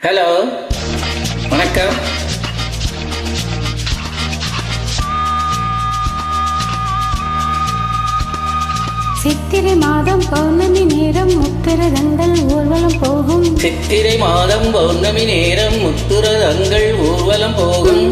Hello, வணக்கம். சித்திரை மாதம் பௌர்ணமி நேரம் முத்துரதங்கள் ஊர்வலம் போகும். சித்திரை மாதம் பௌர்ணமி நேரம் முத்துரதங்கள் ஊர்வலம் போகும்.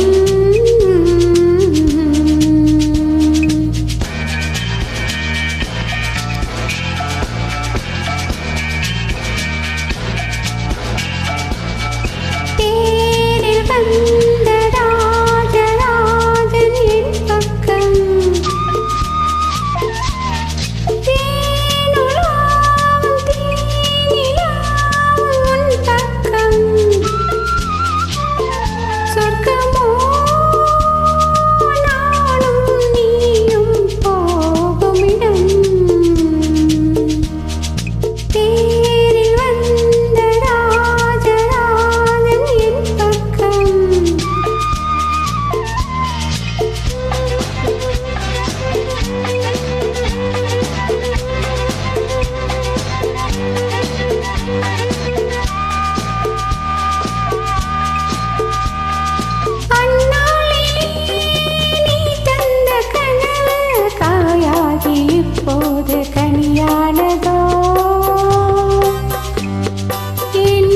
இப்போது கனியானதோ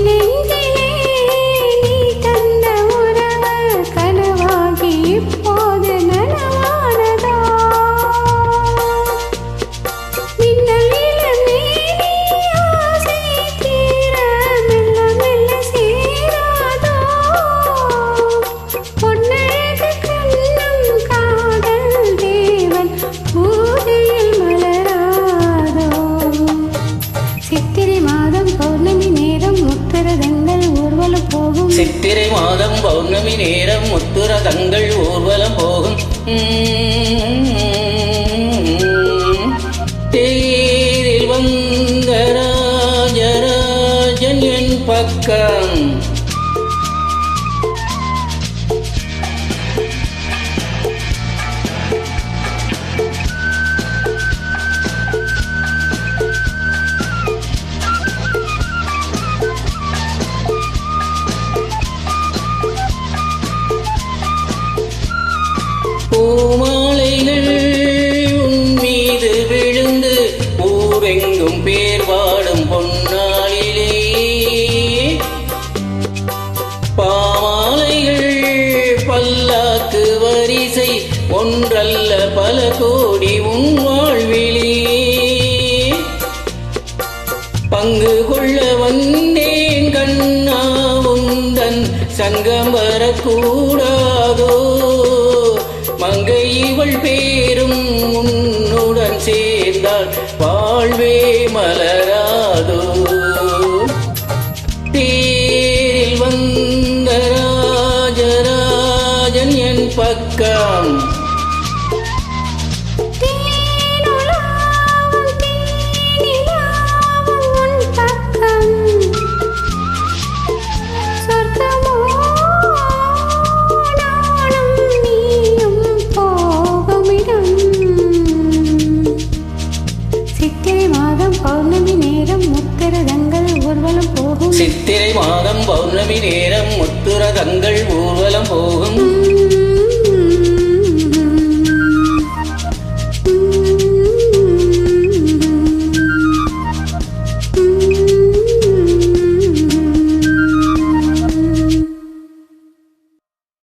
நீ தந்த உறவு கனவாகி இப்போது நனவானதோ ஆசை தீர மெல்ல மெல்ல சேராதோ பொன்னழகு கண்ணம் காதல் தேவன் பூஜையில் மலராதோ. சித்திரை மாதம் பௌர்ணமி நேரம் முத்துரதங்கள் ஊர்வலம் போகும். சித்திரை மாதம் பௌர்ணமி நேரம் முத்துரதங்கள் ஊர்வலம் போகும். தேரில் வந்த ராஜராஜன் என் பக்கம் பூமாலைகள் உன் மீது விழுந்து ஊரெங்கும் பேர் வாடும் பொன்னாளிலே பாமாலைகள் பல்லாக்கு வரிசை ஒன்றல்ல பல கோடி உன் வாழ்விலே பங்கு கொள்ள வந்தேன் கண்ணா உந்தன் சங்கம் வரக்கூடாதோ மங்கை இவள் பேரும் உன்னுடன் சேர்ந்தால் வாழ்வே மலராதோ. தேரில் வந்த ராஜராஜன் என் பக்கம் சித்திரை மாதம் பௌர்ணமி நேரம் முத்துரதங்கள் ஊர்வலம் போகும். சித்திரை மாதம் பௌர்ணமி நேரம் முத்துரதங்கள் ஊர்வலம் போகும்.